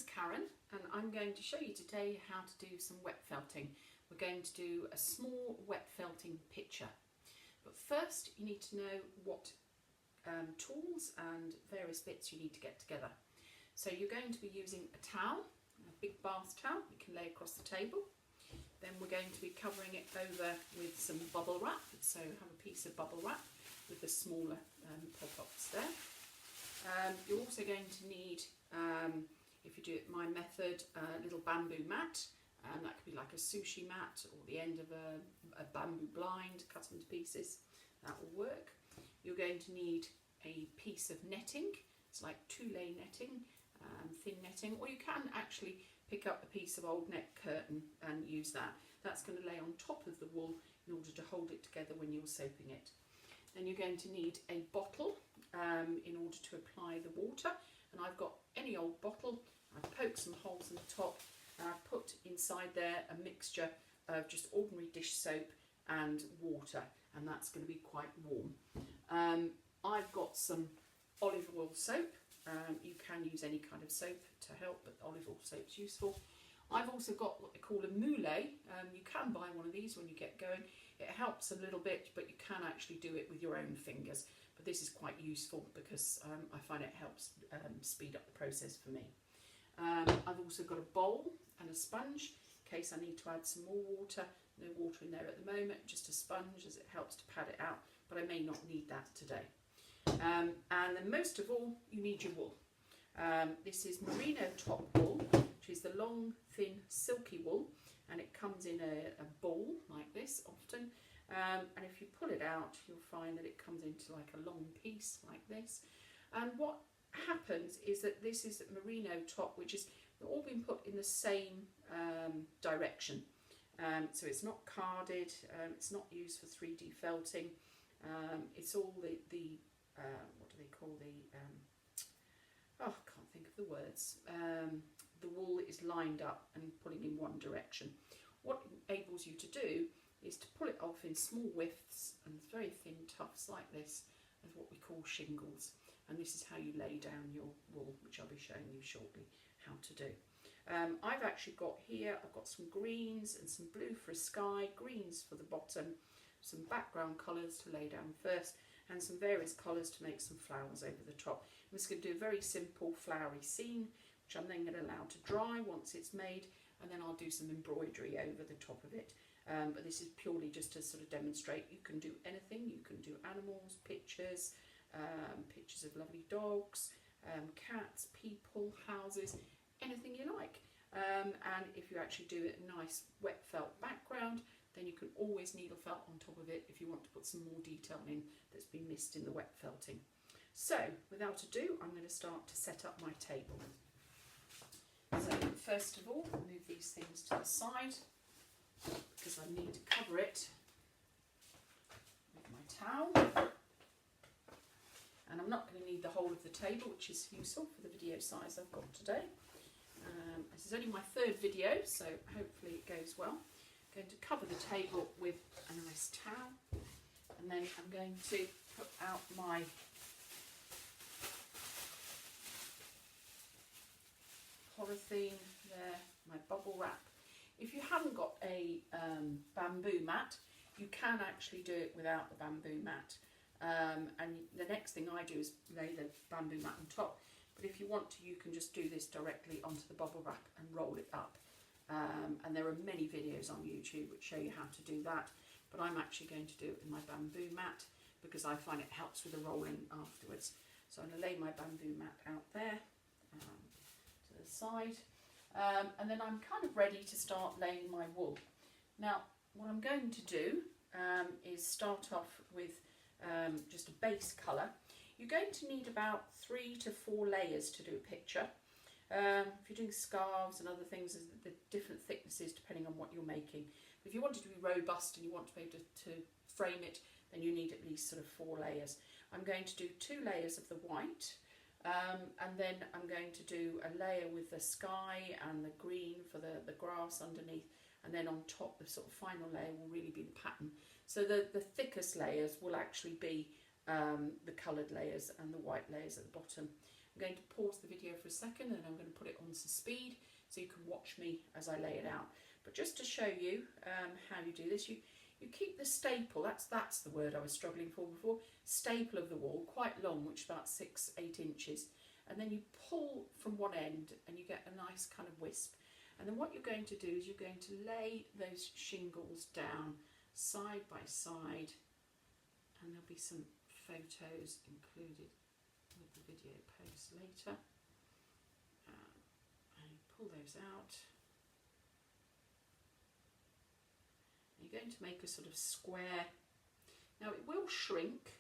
name's Karen and I'm going to show you today how to do some wet felting. We're going to do a small wet felting picture. But first you need to know what tools and various bits you need to get together. So you're going to be using a towel, a big bath towel you can lay across the table. Then we're going to be covering it over with some bubble wrap, so have a piece of bubble wrap with the smaller pop-ups there. You're also going to need, if you do it my method, a little bamboo mat. That could be like a sushi mat or the end of a bamboo blind cut into pieces. That will work. You're going to need a piece of netting. It's like 2-layer netting, thin netting, or you can actually pick up a piece of old net curtain and use that. That's going to lay on top of the wool in order to hold it together when you're soaping it. Then you're going to need a bottle in order to apply the water, and I've got any old bottle. I've poked some holes in the top and I've put inside there a mixture of just ordinary dish soap and water, and that's going to be quite warm. I've got some olive oil soap. You can use any kind of soap to help, but olive oil soap's useful. I've also got what they call a moulet. You can buy one of these when you get going. It helps a little bit, but you can actually do it with your own fingers. But this is quite useful because I find it helps speed up the process for me. I've also got a bowl and a sponge in case I need to add some more water. No water in there at the moment, just a sponge as it helps to pad it out, but I may not need that today. And then most of all, you need your wool. This is merino top wool, which is the long, thin, silky wool, and it comes in a ball like this often. And if you pull it out, you'll find that it comes into like a long piece like this. And what happens is that this is merino top, which is all been put in the same direction. So it's not carded, it's not used for 3D felting. It's all the what do they call I can't think of the words. The wool is lined up and pulling in one direction. What it enables you to do is to pull it off in small whiffs and very thin tufts like this, as what we call shingles. And this is how you lay down your wool, which I'll be showing you shortly how to do. I've actually got here, I've got some greens and some blue for a sky, greens for the bottom, some background colours to lay down first, and some various colours to make some flowers over the top. I'm just going to do a very simple flowery scene, which I'm then going to allow to dry once it's made, and then I'll do some embroidery over the top of it. But this is purely just to sort of demonstrate you can do anything. You can do animals, pictures, pictures of lovely dogs, cats, people, houses, anything you like. And if you actually do a nice wet felt background, then you can always needle felt on top of it if you want to put some more detail in that's been missed in the wet felting. So without ado, I'm going to start to set up my table. So first of all, move these things to the side because I need to cover it with my towel. And I'm not going to need the whole of the table, which is useful for the video size I've got today. This is only my third video, so hopefully it goes well. I'm going to cover the table with a nice towel, and then I'm going to put out my polythene there, my bubble wrap. If you haven't got a bamboo mat, you can actually do it without the bamboo mat. And the next thing I do is lay the bamboo mat on top. But if you want to, you can just do this directly onto the bubble wrap and roll it up. And there are many videos on YouTube which show you how to do that. But I'm actually going to do it with my bamboo mat because I find it helps with the rolling afterwards. So I'm going to lay my bamboo mat out there to the side. And then I'm kind of ready to start laying my wool. Now, what I'm going to do is start off with just a base colour. You're going to need about 3 to 4 layers to do a picture. If you're doing scarves and other things, there's the different thicknesses depending on what you're making. But if you want it to be robust and you want to be able to frame it, then you need at least sort of 4 layers. I'm going to do 2 layers of the white, and then I'm going to do a layer with the sky and the green for the grass underneath, and then on top the sort of final layer will really be the pattern. So the thickest layers will actually be the coloured layers and the white layers at the bottom. I'm going to pause the video for a second and I'm going to put it on to speed so you can watch me as I lay it out. But just to show you how you do this, you keep the staple, that's the word I was struggling for before, staple of the wall quite long, which is about 6-8 inches, and then you pull from one end and you get a nice kind of wisp. And then what you're going to do is you're going to lay those shingles down side by side, and there'll be some photos included with the video post later. And you pull those out. You're going to make a sort of square. Now it will shrink,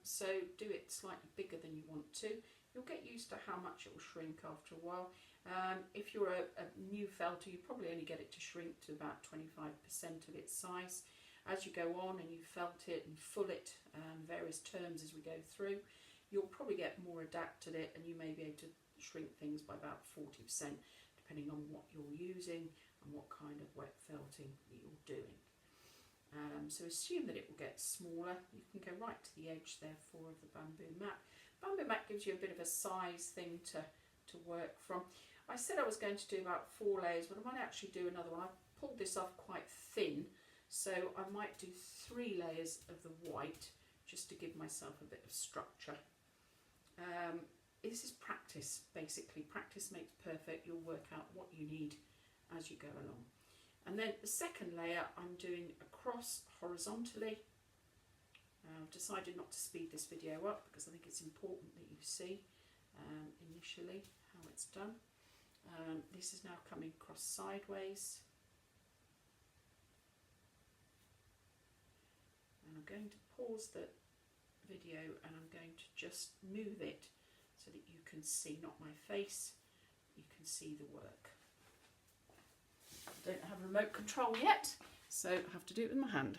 so do it slightly bigger than you want to. You'll get used to how much it will shrink after a while. If you're a new felter, you probably only get it to shrink to about 25% of its size. As you go on and you felt it and full it, various terms as we go through, you'll probably get more adept at it, and you may be able to shrink things by about 40%, depending on what you're using and what kind of wet felting that you're doing. So assume that it will get smaller. You can go right to the edge therefore of the bamboo mat. Bamboo mat gives you a bit of a size thing to work from. I said I was going to do about 4 layers, but I might actually do another one. I've pulled this off quite thin, so I might do 3 layers of the white just to give myself a bit of structure. This is practice, basically. Practice makes perfect. You'll work out what you need as you go along. And then the second layer I'm doing across horizontally. I've decided not to speed this video up because I think it's important that you see initially how it's done. This is now coming across sideways. And I'm going to pause the video and I'm going to just move it so that you can see, not my face, you can see the work. I don't have remote control yet, so I have to do it with my hand.